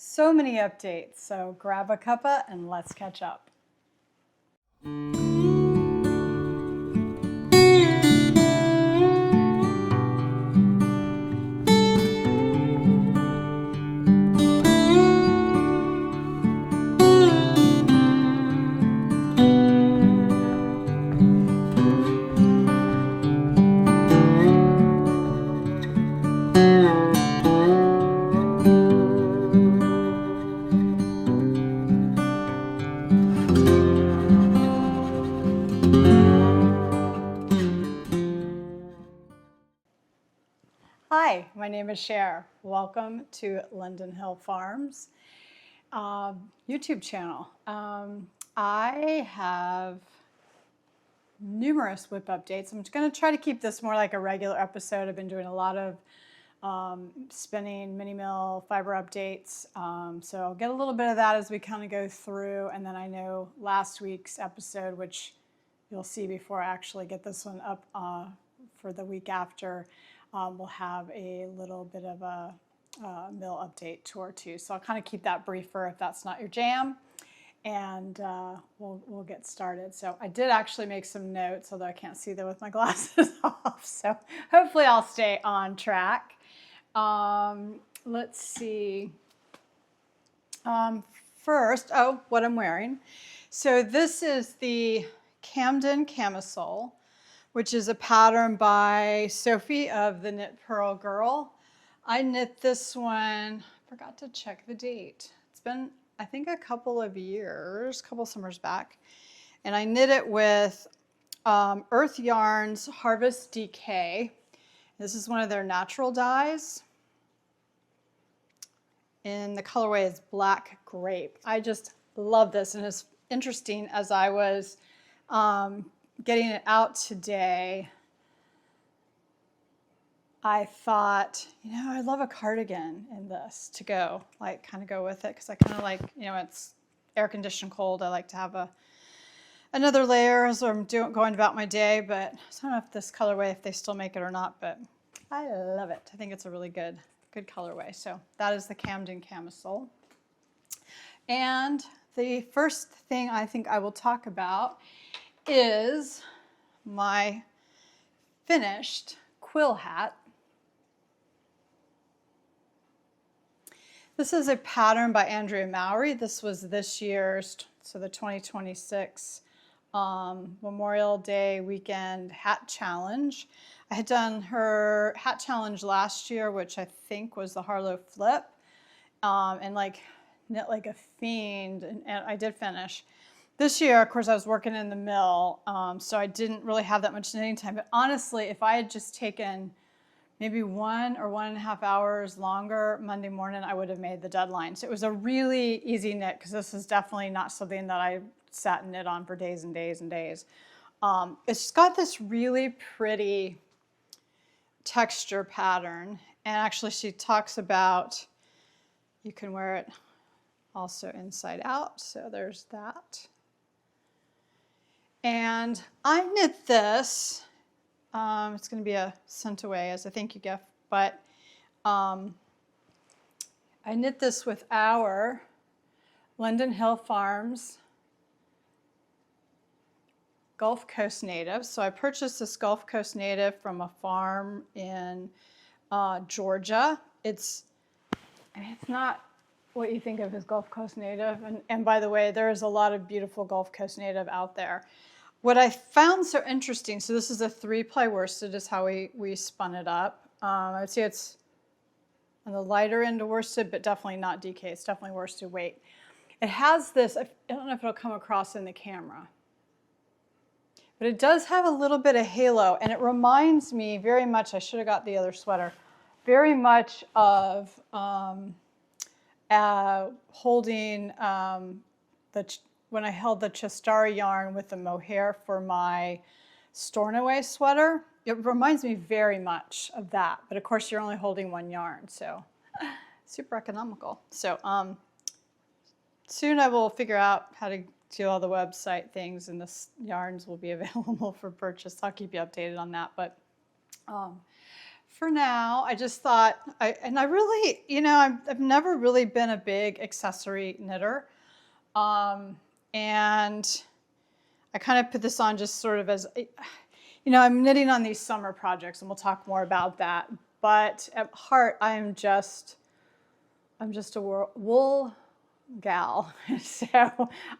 So many updates, so grab a cuppa and let's catch up. Hi, my name is Cher. Welcome to Linden Hill Farms YouTube channel. I have numerous whip updates. I'm going to try to keep this more like a regular episode. I've been doing a lot of spinning, mini mill, fiber updates. So I'll get a little bit of that as we kind of go through. And then I know last week's episode, which you'll see before I actually get this one up for the week after, we'll have a little bit of a mill update tour too. So I'll kind of keep that briefer if that's not your jam. And we'll get started. So I did actually make some notes, although I can't see them with my glasses off. So hopefully I'll stay on track. Let's see. First, what I'm wearing. So this is the Camden Camisole, which is a pattern by Sophie of the Knit Purl Girl. I knit this one, forgot to check the date. It's been, I think, a couple of years, a couple summers back. And I knit it with Earth Yarns Harvest DK. This is one of their natural dyes. And the colorway is Black Grape. I just love this, and it's interesting as I was getting it out today, I thought, I love a cardigan in this to go, like kind of go with it, because I kind of like, it's air conditioned cold. I like to have another layer as I'm going about my day, but I don't know if this colorway, if they still make it or not, but I love it. I think it's a really good colorway. So that is the Camden Camisole. And the first thing I think I will talk about is my finished quill hat. This is a pattern by Andrea Mowry. This was this year's, so the 2026 Memorial Day weekend hat challenge. I had done her hat challenge last year, which I think was the Harlow Flip, and like knit like a fiend, and I did finish. This year, of course, I was working in the mill, so I didn't really have that much knitting time. But honestly, if I had just taken maybe 1 or 1.5 hours longer Monday morning, I would have made the deadline. So it was a really easy knit, because this is definitely not something that I sat and knit on for days and days and days. It's got this really pretty texture pattern. And actually, she talks about you can wear it also inside out. So there's that. And I knit this, it's going to be a sent away as a thank you gift, but I knit this with our Linden Hill Farms Gulf Coast Native. So I purchased this Gulf Coast Native from a farm in Georgia. It's not what you think of as Gulf Coast Native. And by the way, there is a lot of beautiful Gulf Coast Native out there. What I found so interesting, so this is a 3-ply worsted is how we spun it up. I would say it's on the lighter end of worsted, but definitely not DK. It's definitely worsted weight. It has this, I don't know if it'll come across in the camera, but it does have a little bit of halo, and it reminds me very much, I should have got the other sweater, very much of holding when I held the Chestari yarn with the mohair for my Stornoway sweater. It reminds me very much of that, but of course you're only holding one yarn, so super economical. So soon I will figure out how to do all the website things, and the yarns will be available for purchase. I'll keep you updated on that. But for now. I just thought, I really, I've never really been a big accessory knitter. And I kind of put this on just sort of as, I'm knitting on these summer projects, and we'll talk more about that. But at heart, I'm just a wool gal. So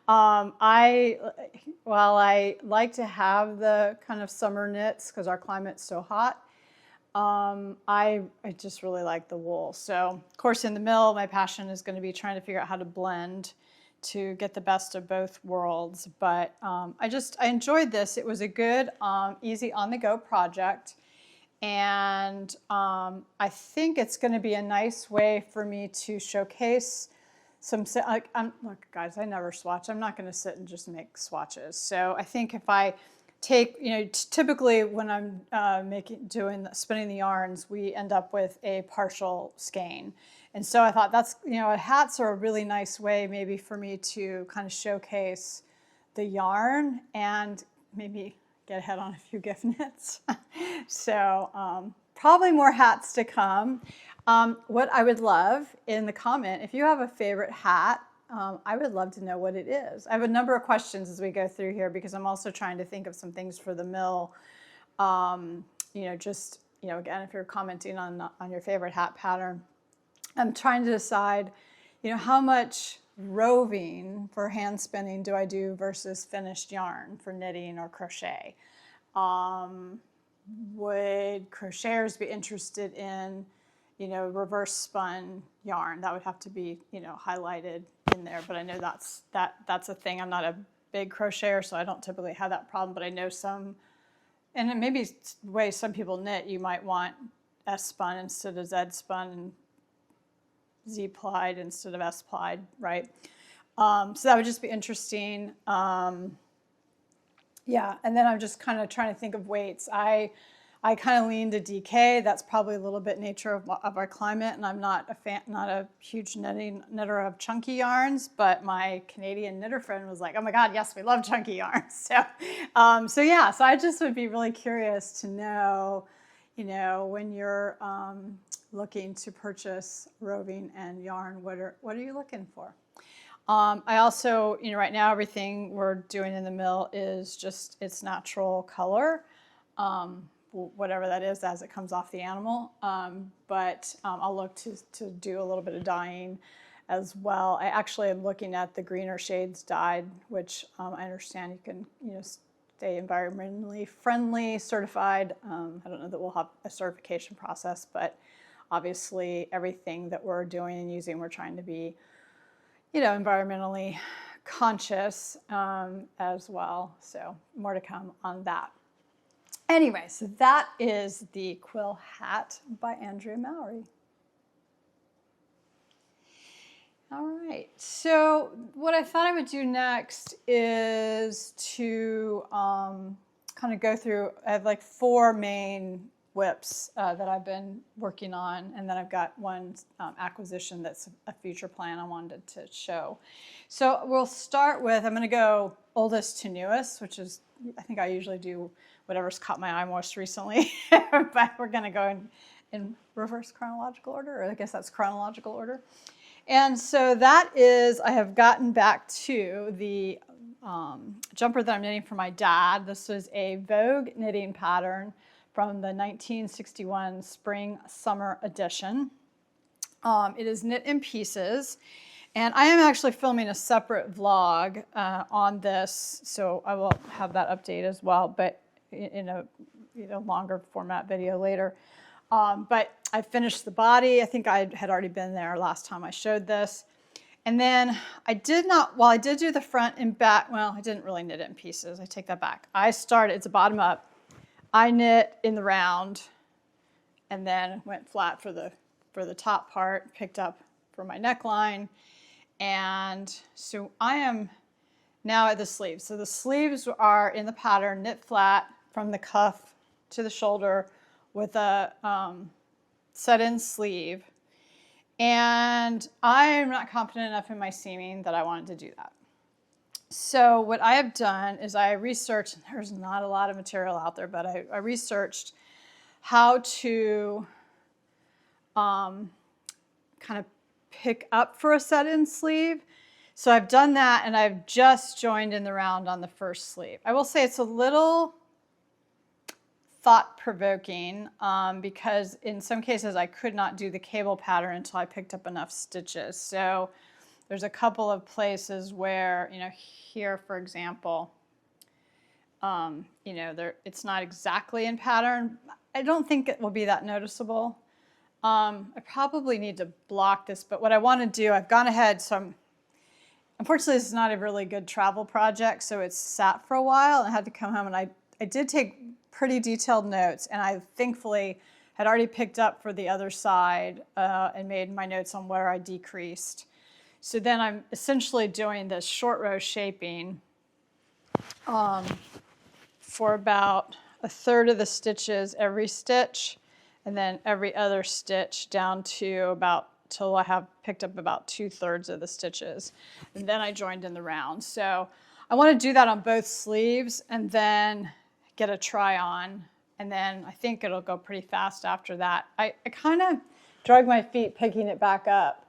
while I like to have the kind of summer knits because our climate's so hot, I just really like the wool. So of course in the mill, my passion is going to be trying to figure out how to blend to get the best of both worlds. But I enjoyed this. It was a good, easy on-the-go project. And I think it's going to be a nice way for me to showcase some, look guys, I never swatch. I'm not going to sit and just make swatches. So I think if I take, typically when I'm spinning the yarns, we end up with a partial skein. And so I thought that's, hats are a really nice way maybe for me to kind of showcase the yarn and maybe get ahead on a few gift knits. So probably more hats to come. What I would love in the comment, if you have a favorite hat, I would love to know what it is. I have a number of questions as we go through here because I'm also trying to think of some things for the mill. Again, if you're commenting on your favorite hat pattern, I'm trying to decide, how much roving for hand spinning do I do versus finished yarn for knitting or crochet? Would crocheters be interested in, reverse spun yarn? That would have to be, highlighted in there, but I know that's a thing. I'm not a big crocheter, so I don't typically have that problem, but I know some, and it may be the way some people knit, you might want S spun instead of Z spun and Z plied instead of S plied, right? So that would just be interesting. Yeah, and then I'm just kind of trying to think of weights. I kind of lean to DK. That's probably a little bit nature of our climate, and I'm not a huge knitter of chunky yarns. But my Canadian knitter friend was like, "Oh my God, yes, we love chunky yarns." So I just would be really curious to know, when you're looking to purchase roving and yarn, what are you looking for? I also, right now everything we're doing in the mill is just its natural color. Whatever that is as it comes off the animal. But I'll look to do a little bit of dyeing as well. I actually am looking at the greener shades dyed, which I understand you can, stay environmentally friendly, certified. I don't know that we'll have a certification process, but obviously everything that we're doing and using, we're trying to be, environmentally conscious as well. So more to come on that. Anyway, so that is the Quill hat by Andrea Mowry. All right, so what I thought I would do next is to kind of go through, I have like 4 main whips that I've been working on, and then I've got one acquisition that's a future plan I wanted to show. So we'll start with, I'm going to go oldest to newest, which is, I think I usually do whatever's caught my eye most recently, but we're going to go in reverse chronological order, or I guess that's chronological order. And so that is, I have gotten back to the jumper that I'm knitting for my dad. This is a Vogue knitting pattern from the 1961 Spring Summer edition. It is knit in pieces, and I am actually filming a separate vlog on this, so I will have that update as well, but in a longer format video later. But I finished the body. I think I had already been there last time I showed this. And then I did do the front and back, well, I didn't really knit it in pieces. I take that back. It's a bottom up. I knit in the round and then went flat for the top part, picked up for my neckline. And so I am now at the sleeves. So the sleeves are in the pattern knit flat from the cuff to the shoulder with a set-in sleeve. And I'm not confident enough in my seaming that I wanted to do that. So what I have done is I researched, and there's not a lot of material out there, but I researched how to kind of pick up for a set-in sleeve. So I've done that, and I've just joined in the round on the first sleeve. I will say it's a little thought-provoking because in some cases I could not do the cable pattern until I picked up enough stitches. So there's a couple of places where, you know, here, for example, you know, it's not exactly in pattern. I don't think it will be that noticeable. I probably need to block this, but what I want to do, I've gone ahead, so unfortunately this is not a really good travel project, so it's sat for a while, and I had to come home, and I did take pretty detailed notes, and I thankfully had already picked up for the other side and made my notes on where I decreased. So then I'm essentially doing this short row shaping for about a third of the stitches every stitch, and then every other stitch down to about, till I have picked up about 2/3 of the stitches. And then I joined in the round. So I want to do that on both sleeves and then get a try on. And then I think it'll go pretty fast after that. I kind of drug my feet picking it back up,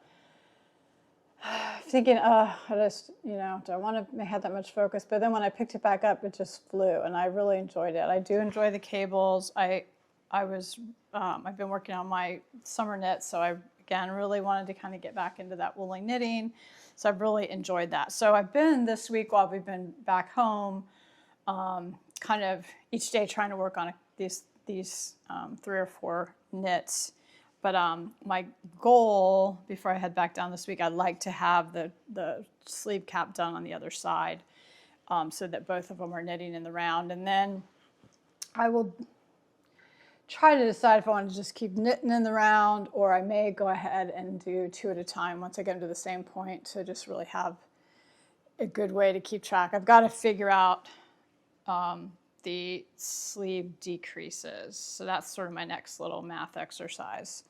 thinking, I just, you know, do I want to have that much focus? But then when I picked it back up, it just flew, and I really enjoyed it. I do enjoy the cables. I've been working on my summer knit, so I, again, really wanted to kind of get back into that woolly knitting. So I've really enjoyed that. So I've been this week while we've been back home, kind of each day trying to work on these 3 or 4 knits. But my goal before I head back down this week, I'd like to have the sleeve cap done on the other side so that both of them are knitting in the round. And then I will try to decide if I want to just keep knitting in the round, or I may go ahead and do 2 at a time once I get to the same point to just really have a good way to keep track. I've got to figure out the sleeve decreases. So that's sort of my next little math exercise.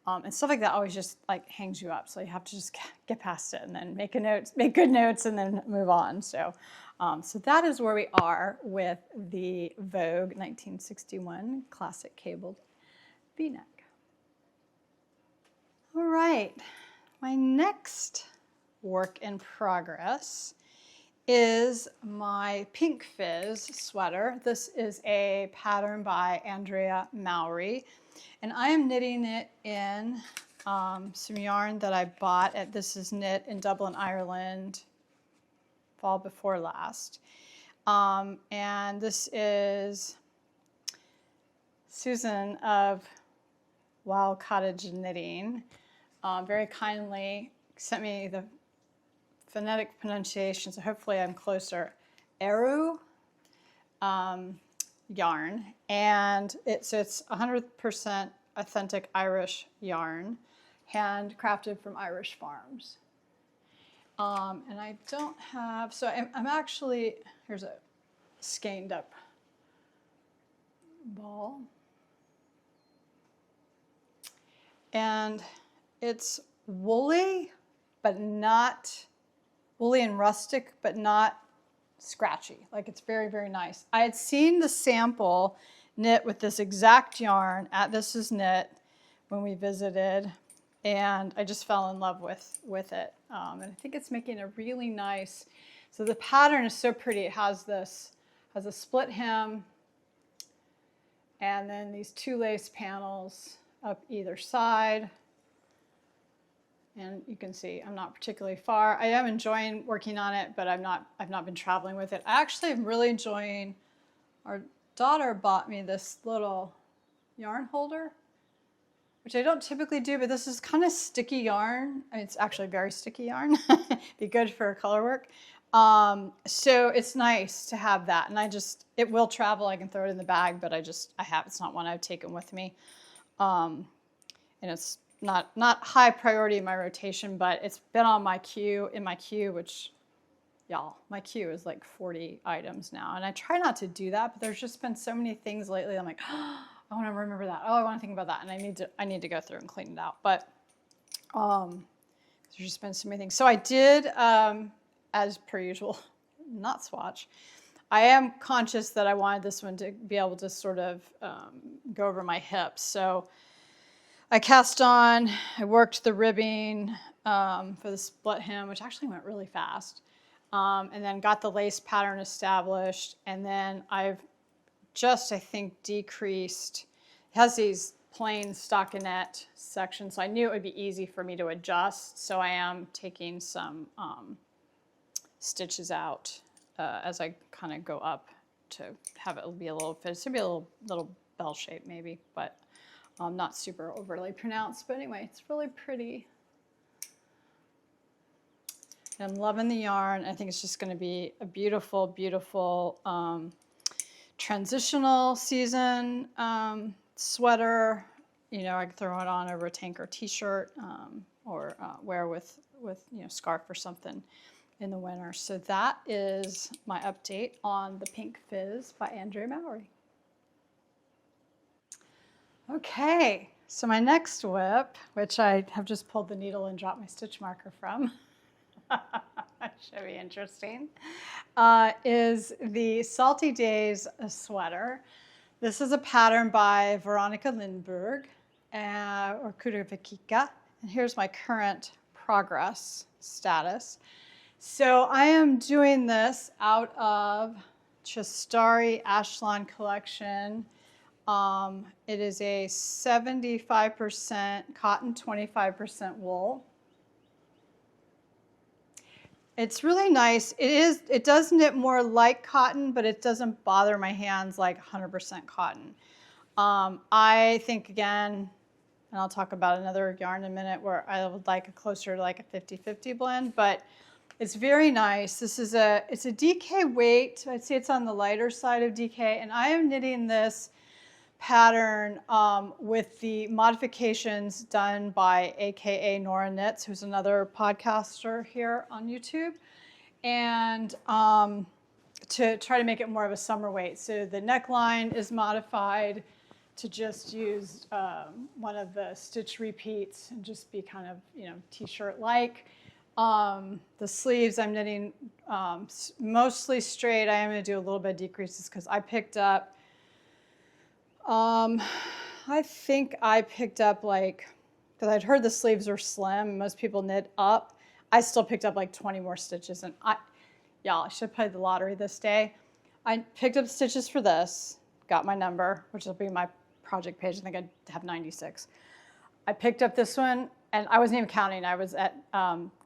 And stuff like that always just like hangs you up. So you have to just get past it and then make good notes and then move on. So that is where we are with the Vogue 1961 classic cabled V-neck. All right, my next work in progress is my pink Fizz sweater. This is a pattern by Andrea Mowry, and I am knitting it in some yarn that I bought at This Is Knit in Dublin, Ireland, fall before last. And this is Susan of Wild Cottage Knitting. Very kindly sent me the phonetic pronunciation, so hopefully I'm closer. Eru yarn, and it's 100% authentic Irish yarn, handcrafted from Irish farms. And I don't have, so I'm actually, here's a skeined up ball. And it's woolly, but not, woolly and rustic, but not scratchy. Like, it's very, very nice. I had seen the sample knit with this exact yarn at This Is Knit when we visited, and I just fell in love with it. And I think it's making a really nice, so the pattern is so pretty. It has a split hem, and then these 2 lace panels up either side. And you can see I'm not particularly far. I am enjoying working on it, but I've not been traveling with it. I actually am really enjoying, our daughter bought me this little yarn holder, which I don't typically do, but this is kind of sticky yarn. I mean, it's actually very sticky yarn. Be good for color work. So it's nice to have that. And it will travel. I can throw it in the bag, but it's not one I've taken with me. And it's not high priority in my rotation, but it's been on my queue, which, y'all, my queue is like 40 items now. And I try not to do that, but there's just been so many things lately. I'm like, oh, I want to remember that. Oh, I want to think about that. And I need to go through and clean it out. But there's just been so many things. So I did, as per usual, not swatch. I am conscious that I wanted this one to be able to sort of go over my hips. So I cast on, I worked the ribbing for the split hem, which actually went really fast. And then got the lace pattern established. And then I've just, I think, decreased. It has these plain stockinette sections, so I knew it would be easy for me to adjust. So I am taking some stitches out as I kind of go up to have it be a little fit. It should be a little bell shape maybe, but not super overly pronounced. But anyway, it's really pretty. I'm loving the yarn. I think it's just going to be a beautiful, beautiful transitional season sweater. You know, I can throw it on over a tank or t-shirt or wear with you know, scarf or something in the winter. So that is my update on the Pink Fizz by Andrea Mowry. Okay, so my next whip, which I have just pulled the needle and dropped my stitch marker from, should be interesting, is the Salty Days sweater. This is a pattern by Veronika Lindberg or Veronika, and here's my current progress status. So I am doing this out of Chistari Ashland collection. It is a 75% cotton, 25% wool. It's really nice. It does knit more like cotton, but it doesn't bother my hands like 100% cotton. I think, again, and I'll talk about another yarn in a minute where I would like a closer to like a 50-50 blend, but it's very nice. It's a DK weight. I'd say it's on the lighter side of DK, and I am knitting this pattern with the modifications done by AKA Nora Knits, who's another podcaster here on YouTube, and to try to make it more of a summer weight. So the neckline is modified to just use one of the stitch repeats and just be kind of, you know, t-shirt like. The sleeves I'm knitting mostly straight. I am going to do a little bit of decreases because I picked up I think I picked up like, because I'd heard the sleeves were slim, most people knit up. I still picked up like 20 more stitches, and y'all, I should have played the lottery this day. I picked up stitches for this, got my number, which will be my project page. I think I have 96. I picked up this one, and I wasn't even counting. I was at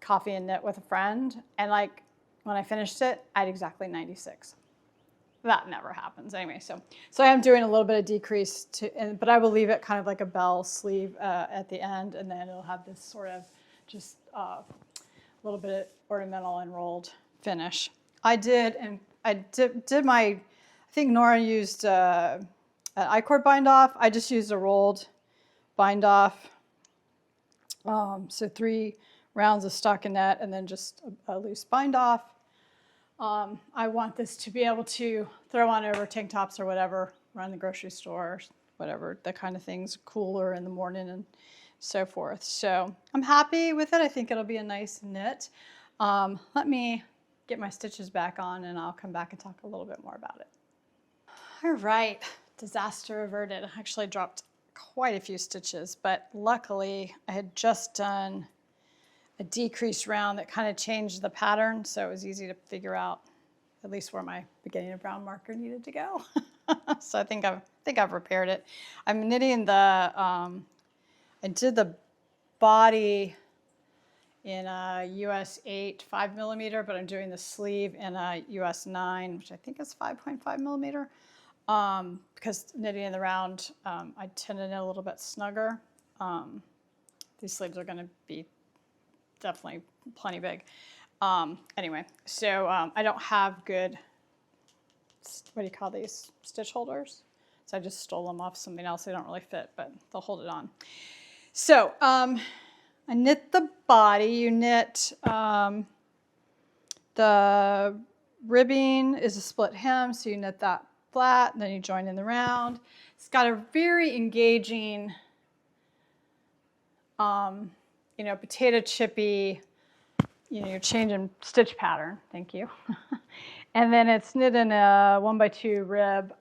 Coffee and Knit with a friend, and like when I finished it, I had exactly 96. That never happens anyway. So I am doing a little bit of decrease but I will leave it kind of like a bell sleeve at the end, and then it'll have this sort of just a little bit of ornamental and rolled finish. I did my, I think Nora used an I-cord bind off. I just used a rolled bind off. So 3 rounds of stockinette and then just a loose bind off. I want this to be able to throw on over tank tops or whatever, run the grocery store, whatever, the kind of things, cooler in the morning and so forth. So I'm happy with it. I think it'll be a nice knit. Let me get my stitches back on and I'll come back and talk a little bit more about it. All right, disaster averted. I actually dropped quite a few stitches, but luckily I had just done a decreased round that kind of changed the pattern, so it was easy to figure out at least where my beginning of round marker needed to go. So I think I've repaired it. I'm knitting the I did the body in a US 8 5mm, but I'm doing the sleeve in a US 9, which I think is 5.5mm. Because knitting in the round, I tend to knit a little bit snugger. These sleeves are going to be definitely plenty big. Anyway, so I don't have good, what do you call these, stitch holders? So I just stole them off something else. They don't really fit, but they'll hold it on. So I knit the body. You knit the ribbing is a split hem, so you knit that flat, and then you join in the round. It's got a very engaging, you know, potato chippy you're changing stitch pattern. Thank you. And then it's knit in a 1x2 rib,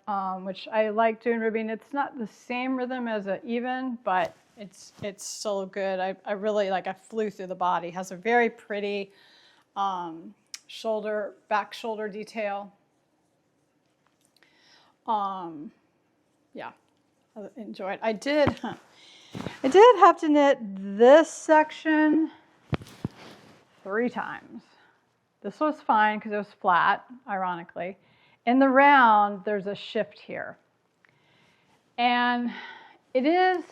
which I like doing ribbing. It's not the same rhythm as an even, but it's still good. I really like. I flew through the body. It has a very pretty back shoulder detail. Yeah, I enjoyed. I did have to knit this section 3 times. This was fine because it was flat, ironically. In the round, there's a shift here. And it is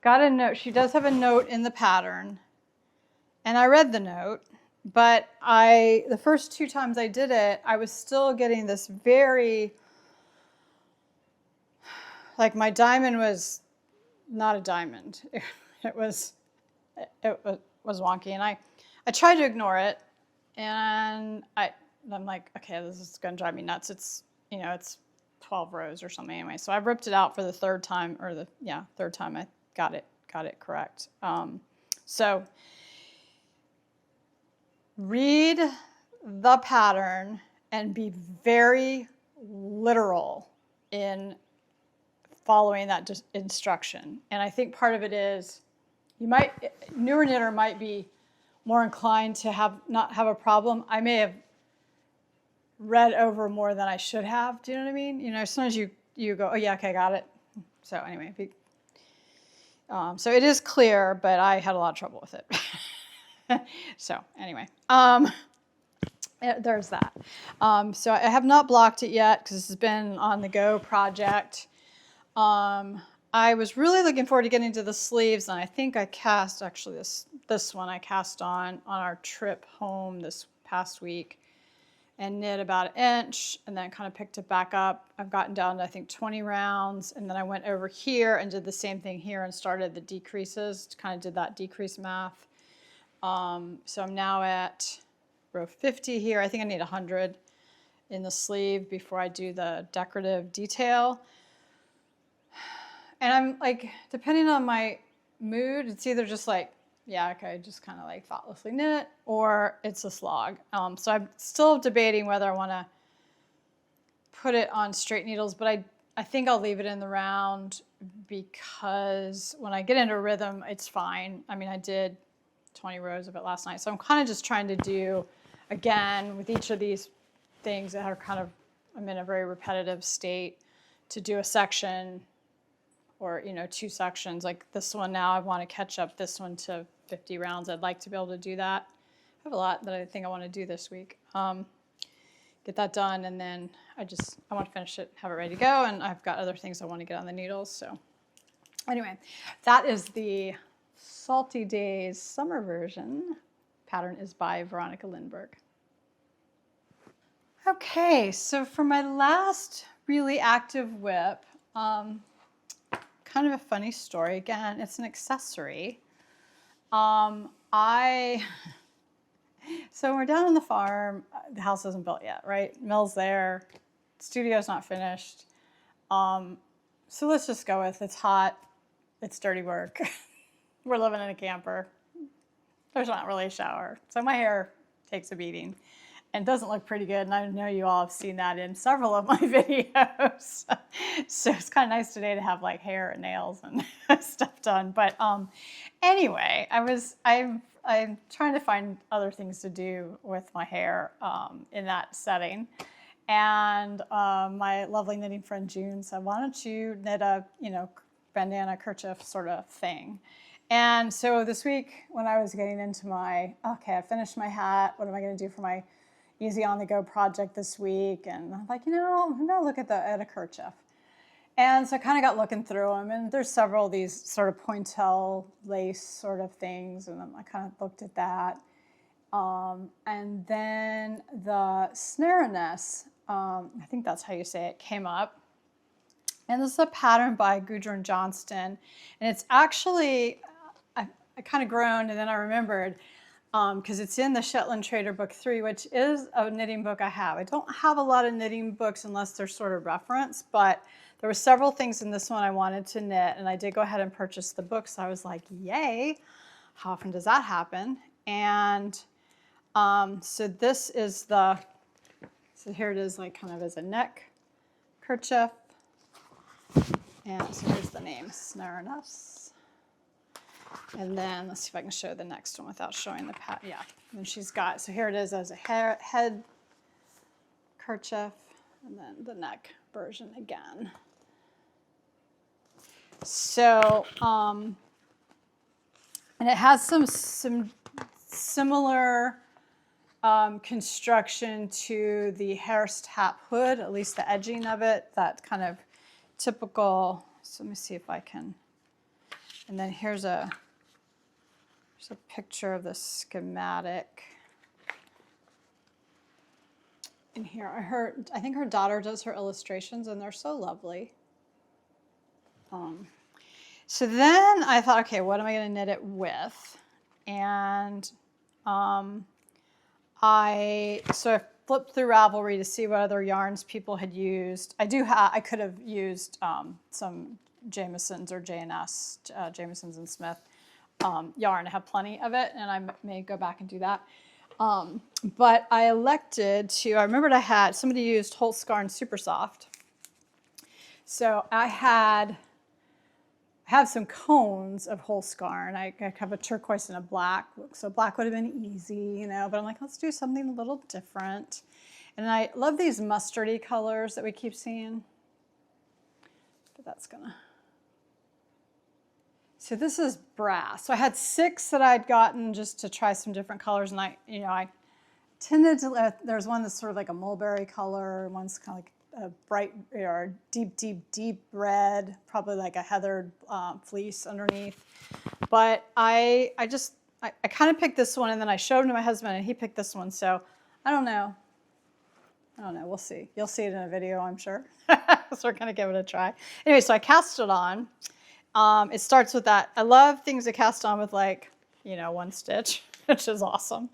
got a note. She does have a note in the pattern. And I read the note, but the first 2 times I did it, I was still getting this very, like my diamond was not a diamond. It was wonky, and I tried to ignore it, and I'm like, okay, this is gonna drive me nuts. It's it's 12 rows or something anyway. So I ripped it out for the third time, or third time I got it correct. So read the pattern and be very literal in following that instruction. And I think part of it is newer knitter might be more inclined to not have a problem. I may have read over more than I should have. Do you know what I mean? Sometimes you go, oh yeah, okay, got it. So anyway, so it is clear, but I had a lot of trouble with it. So anyway, there's that. So I have not blocked it yet because this has been on the go project. I was really looking forward to getting to the sleeves, and I think I cast, actually this one I cast on our trip home this past week, and knit about 1 inch, and then kind of picked it back up. I've gotten down to, I think, 20 rounds, and then I went over here and did the same thing here and started the decreases, kind of did that decrease math. So I'm now at row 50 here. I think I need 100 in the sleeve before I do the decorative detail. And I'm like, depending on my mood, it's either just like, yeah, okay, just kind of like thoughtlessly knit, or it's a slog. So I'm still debating whether I want to put it on straight needles, but I think I'll leave it in the round because when I get into a rhythm, it's fine. I mean, I did 20 rows of it last night. So I'm kind of just trying to do, again, with each of these things that are kind of, I'm in a very repetitive state, to do a section or, 2 sections. Like this one now, I want to catch up this one to 50 rounds. I'd like to be able to do that. I have a lot that I think I want to do this week. Get that done, and then I want to finish it, have it ready to go, and I've got other things I want to get on the needles. So anyway, that is the Salty Days summer version. Pattern is by Veronika Lindberg. Okay, so for my last really active whip, kind of a funny story. Again, it's an accessory. So we're down on the farm. The house isn't built yet, right? Mill's there. Studio's not finished. So let's just go with it's hot. It's dirty work. We're living in a camper. There's not really a shower. So my hair takes a beating and doesn't look pretty good. And I know you all have seen that in several of my videos. So it's kind of nice today to have like hair and nails and stuff done. But anyway, I'm trying to find other things to do with my hair in that setting. And my lovely knitting friend June said, why don't you knit a, bandana kerchief sort of thing. And so this week when I was getting into I finished my hat. What am I going to do for my Easy on the Go project this week? And I'm like, I'm going to look at a kerchief. And so I kind of got looking through them, and there's several of these sort of pointelle lace sort of things, and I kind of looked at that. And then the Snaraness, I think that's how you say it, came up. And this is a pattern by Gudren Johnston. And it's actually, I kind of groaned, and then I remembered, because it's in the Shetland Trader Book 3, which is a knitting book I have. I don't have a lot of knitting books unless they're sort of referenced, but there were several things in this one I wanted to knit, and I did go ahead and purchase the book, so I was like, yay, how often does that happen? And so this is so here it is, like kind of as a neck kerchief. And so here's the name, Snaraness. And then let's see if I can show the next one without showing the pattern. Yeah, and she's got, so here it is as a head kerchief, and then the neck version again. So, and it has some similar construction to the Hearst hat hood, at least the edging of it, that kind of typical. So let me see if I can. And then here's a picture of the schematic. In here, I think her daughter does her illustrations, and they're so lovely. So then I thought, okay, what am I going to knit it with? And I flipped through Ravelry to see what other yarns people had used. I could have used some Jamieson's or J&S, Jamieson's and Smith yarn. I have plenty of it, and I may go back and do that. But I elected to, I remembered somebody used Holzgarn Super Soft. So I have some cones of Holzgarn. I have a turquoise and a black, so black would have been easy, you know, but I'm like, let's do something a little different. And I love these mustardy colors that we keep seeing. But that's gonna. So this is brass. So I had 6 that I'd gotten just to try some different colors, and I tended to, there's one that's sort of like a mulberry color, one's kind of like a bright or deep red, probably like a heathered fleece underneath. But I kind of picked this one, and then I showed him to my husband, and he picked this one. So I don't know. We'll see. You'll see it in a video, I'm sure. So we're going to give it a try. Anyway, so I cast it on. It starts with that. I love things that cast on with, like, 1 stitch, which is awesome.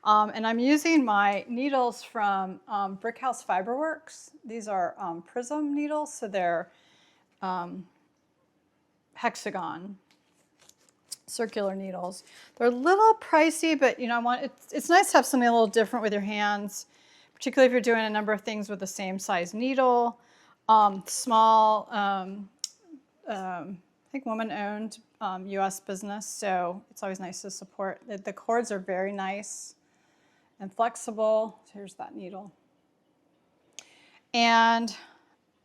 And I'm using my needles from Brickhouse Fiberworks. These are prism needles, so they're hexagon, circular needles. They're a little pricey, but it's nice to have something a little different with your hands, particularly if you're doing a number of things with the same size needle. Small, I think woman-owned U.S. business, so it's always nice to support. The cords are very nice and flexible. So here's that needle. And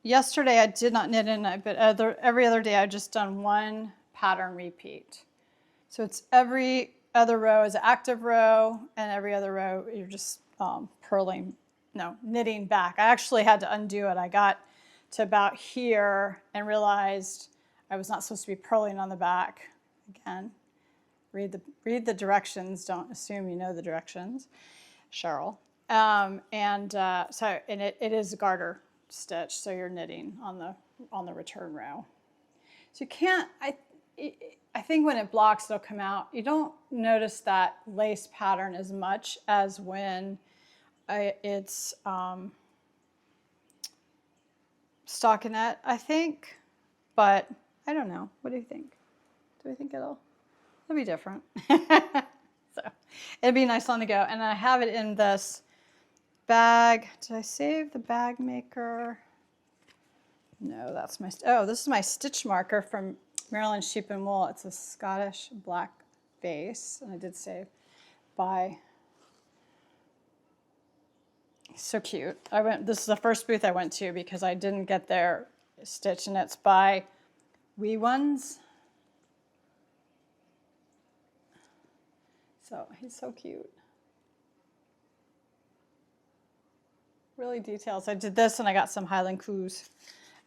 yesterday I did not knit in it, but every other day I've just done 1 pattern repeat. So it's every other row is an active row, and every other row you're just knitting back. I actually had to undo it. I got to about here and realized I was not supposed to be purling on the back. Again, read the directions. Don't assume you know the directions, Cheryl. So it is a garter stitch, so you're knitting on the return row. So you can't. I think when it blocks, it'll come out. You don't notice that lace pattern as much as when it's stockinette, I think, but I don't know. What do you think? Do I think it'll be different? So it'd be nice on the go. And I have it in this bag. Did I save the bag maker? No, that's this is my stitch marker from Maryland Sheep and Wool. It's a Scottish black base, and I did save by. So cute. This is the first booth I went to because I didn't get their stitch, and it's by Wee Ones. So he's so cute. Really details. I did this, and I got some Highland Coos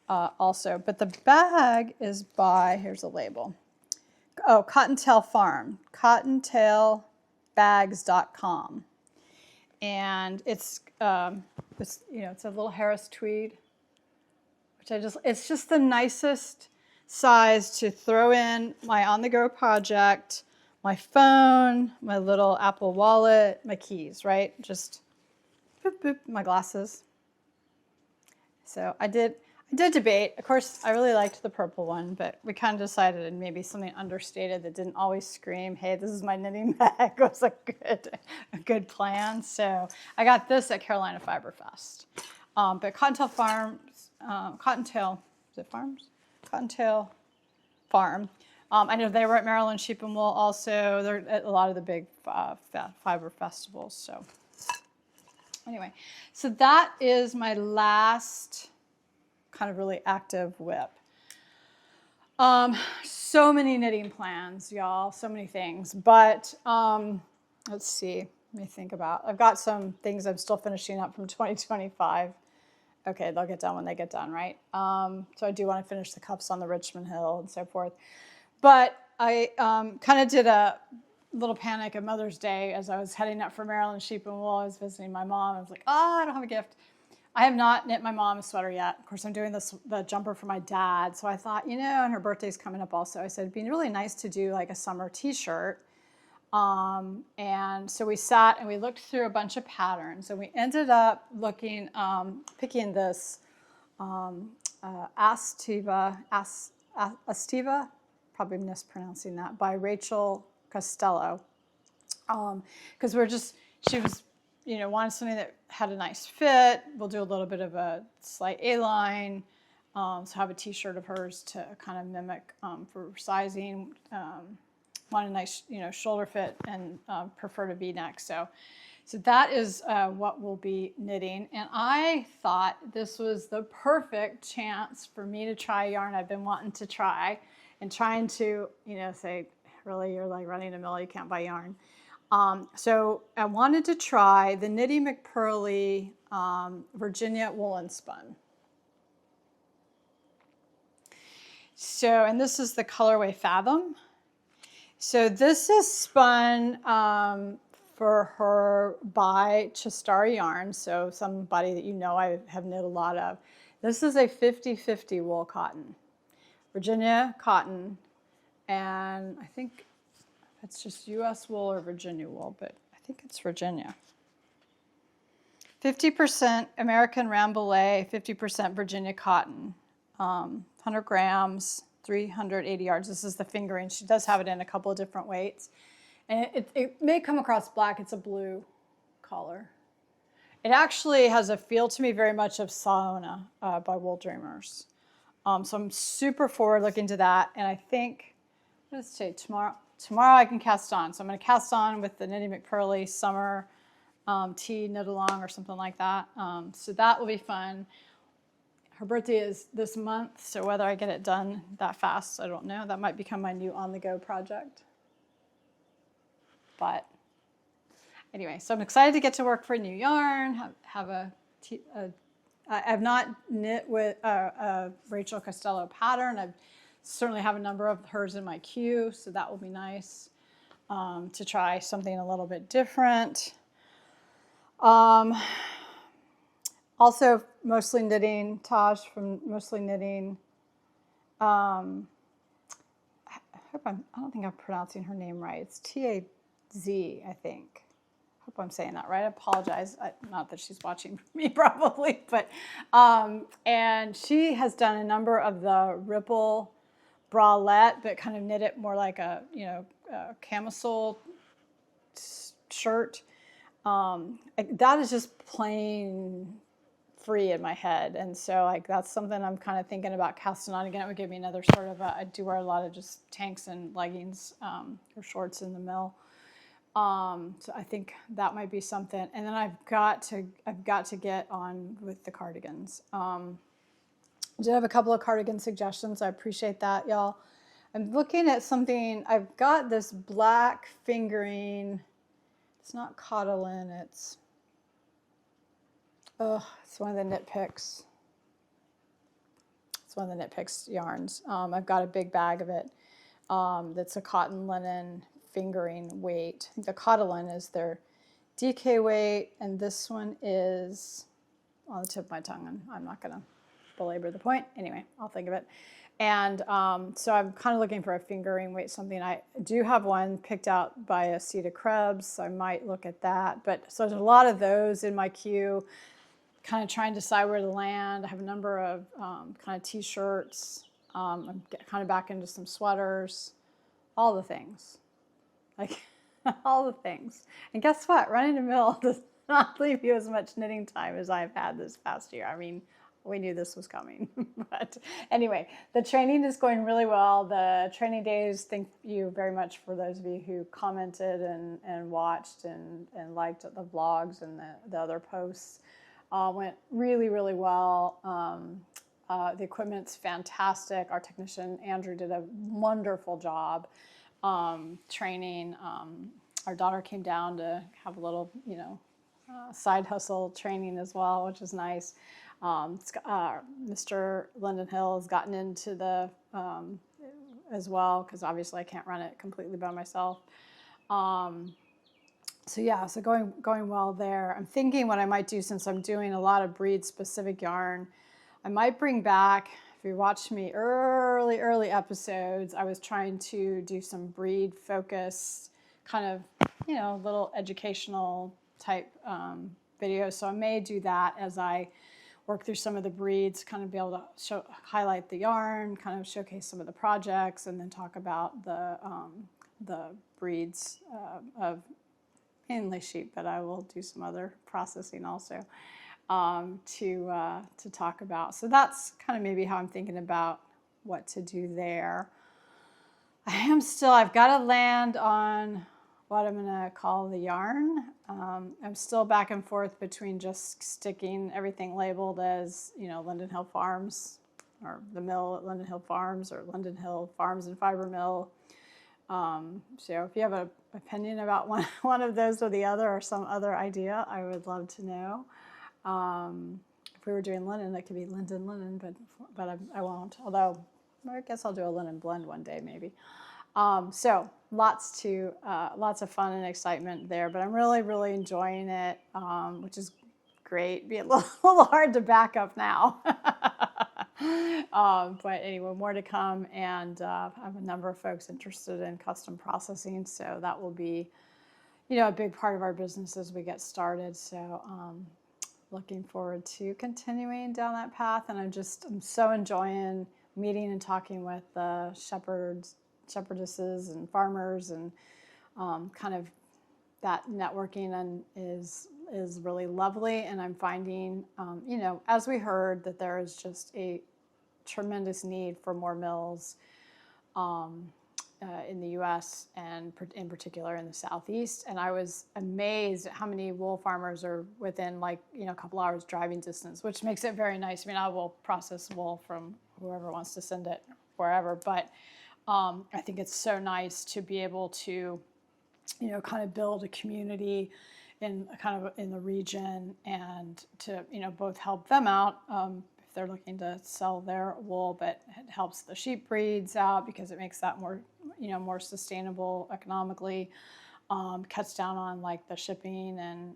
also. But the bag is by, here's a label. Oh, Cottontail Farm, cottontailbags.com. And it's a little Harris tweed, which it's just the nicest size to throw in my on-the-go project, my phone, my little Apple Wallet, my keys, right? Just boop, boop, my glasses. So I I did debate. Of course, I really liked the purple one, but we kind of decided maybe something understated that didn't always scream, hey, this is my knitting bag, was a good plan. So I got this at Carolina Fiber Fest. But Cottontail Farms, Cottontail, is it Farms? Cottontail Farm. I know they were at Maryland Sheep and Wool also. They're at a lot of the big fiber festivals. So anyway, so that is my last kind of really active whip. So many knitting plans, y'all, so many things. But let's see, let me think about. I've got some things I'm still finishing up from 2025. Okay, they'll get done when they get done, right? So I do want to finish the cups on the Richmond Hill and so forth. But I kind of did a little panic at Mother's Day as I was heading up for Maryland Sheep and Wool. I was visiting my mom. I was like, oh, I don't have a gift. I have not knit my mom a sweater yet. Of course, I'm doing the jumper for my dad. So I thought, you know, and her birthday's coming up also. I said, it'd be really nice to do like a summer t-shirt. And so we sat and we looked through a bunch of patterns. And we ended up looking, picking this Astiva, probably mispronouncing that, by Rachel Costello. Because she was, you know, wanted something that had a nice fit. We'll do a little bit of a slight A-line. So have a t-shirt of hers to kind of mimic for sizing. Want a nice, you know, shoulder fit and preferred a V-neck. So that is what we'll be knitting. And I thought this was the perfect chance for me to try a yarn I've been wanting to try and trying to, you know, say, really, you're like running a mill, you can't buy yarn. So I wanted to try the Nitty McPurley Virginia Woolen Spun. So, and this is the colorway Fathom. So this is spun for her by Chistari Yarn, so somebody that you know I have knit a lot of. This is a 50-50 wool cotton, Virginia cotton, and I think it's just U.S. wool or Virginia wool, but I think it's Virginia. 50% American Rambouillet, 50% Virginia cotton, 100 grams, 380 yards. This is the fingering. She does have it in a couple of different weights. And it may come across black. It's a blue color. It actually has a feel to me very much of Saona by Wool Dreamers. So I'm super forward looking to that. And I think, what does it say? Tomorrow I can cast on. So I'm going to cast on with the Nitty McPurley Summer Tea Knit Along or something like that. So that will be fun. Her birthday is this month, so whether I get it done that fast, I don't know. That might become my new on-the-go project. But anyway, so I'm excited to get to work for a new yarn. I've not knit with a Rachel Costello pattern. I certainly have a number of hers in my queue, so that will be nice to try something a little bit different. Also, Mostly Knitting, Taj from Mostly Knitting. I don't think I'm pronouncing her name right. It's T-A-Z, I think. I hope I'm saying that right. I apologize. Not that she's watching me probably, but and she has done a number of the Ripple bralette, but kind of knit it more like a, you know, a camisole shirt. That is just plain free in my head, and so like that's something I'm kind of thinking about casting on again. It would give me another sort of I do wear a lot of just tanks and leggings or shorts in the mill, so I think that might be something. And then I've got to get on with the cardigans. I did have a couple of cardigan suggestions. I appreciate that, y'all. I'm looking at something. I've got this black fingering. It's not Cotylin. It's one of the Knit Picks. It's one of the Knit Picks yarns. I've got a big bag of it. That's a cotton linen fingering weight. I think the Cotylin is their DK weight, and this one is on the tip of my tongue, and I'm not going to belabor the point. Anyway, I'll think of it. And so I'm kind of looking for a fingering weight, something. I do have one picked out by Asita Krebs, so I might look at that. But so there's a lot of those in my queue. kind of trying to decide where to land. I have a number of kind of t-shirts. I'm kind of back into some sweaters, all the things, like all the things. And guess what? Running a mill does not leave you as much knitting time as I've had this past year. I mean, we knew this was coming. But anyway, the training is going really well. The training days, thank you very much for those of you who commented and watched and liked the vlogs and the other posts. Went really, really well. The equipment's fantastic. Our technician, Andrew, did a wonderful job training. Our daughter came down to have a little, side hustle training as well, which is nice. Mr. Linden Hill has gotten into the as well, because obviously I can't run it completely by myself. So going well there. I'm thinking what I might do, since I'm doing a lot of breed specific yarn, I might bring back, if you watched me early episodes, I was trying to do some breed focus, kind of, little educational type videos. So I may do that as I work through some of the breeds, kind of be able to highlight the yarn, kind of showcase some of the projects, and then talk about the breeds of mainly sheep, but I will do some other processing also to talk about. So that's kind of maybe how I'm thinking about what to do there. I've got to land on what I'm going to call the yarn. I'm still back and forth between just sticking everything labeled as, Linden Hill Farms, or the mill at Linden Hill Farms, or Linden Hill Farms and Fiber Mill. So if you have an opinion about one of those or the other, or some other idea, I would love to know. If we were doing linen, it could be Linden, but I won't. Although I guess I'll do a linen blend one day maybe. So lots of fun and excitement there, but I'm really enjoying it, which is great. Be a little hard to back up now. But anyway, more to come, and I have a number of folks interested in custom processing, so that will be, a big part of our business as we get started. So looking forward to continuing down that path, and I'm so enjoying meeting and talking with shepherdesses and farmers, and kind of that networking and is really lovely. And I'm finding, as we heard, that there is just a tremendous need for more mills in the U.S. and in particular in the Southeast. And I was amazed at how many wool farmers are within a couple hours driving distance, which makes it very nice. I mean, I will process wool from whoever wants to send it wherever, but I think it's so nice to be able to, kind of build a community in the region, and to, both help them out if they're looking to sell their wool, but it helps the sheep breeds out because it makes that more, more sustainable economically, cuts down on the shipping and,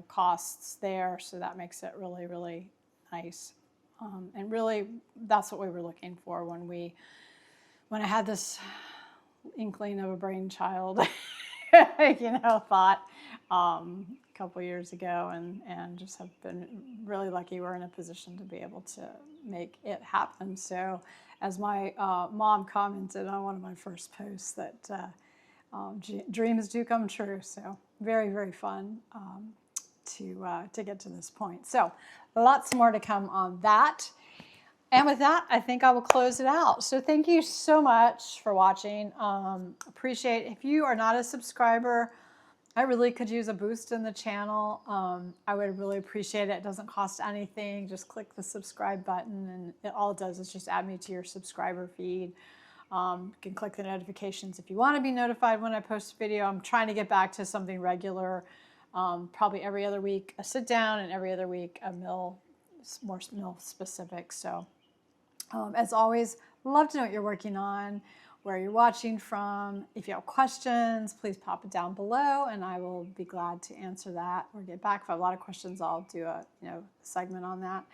costs there. So that makes it really nice. And really that's what we were looking for when I had this inkling of a brainchild, thought a couple years ago, and just have been really lucky we're in a position to be able to make it happen. So as my mom commented on one of my first posts, that dreams do come true. So very fun to get to this point. So lots more to come on that. And with that, I think I will close it out. So thank you so much for watching. Appreciate it. If you are not a subscriber, I really could use a boost in the channel. I would really appreciate it. It doesn't cost anything. Just click the subscribe button, and all it does is just add me to your subscriber feed. You can click the notifications if you want to be notified when I post a video. I'm trying to get back to something regular, probably every other week a sit down, and every other week a more mill specific. So as always, love to know what you're working on, where you're watching from. If you have questions, please pop it down below, and I will be glad to answer that or get back. If I have a lot of questions, I'll do a segment on that.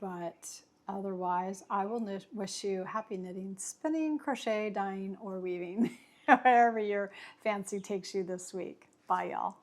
But otherwise, I will wish you happy knitting, spinning, crochet, dyeing, or weaving, wherever your fancy takes you this week. Bye, y'all.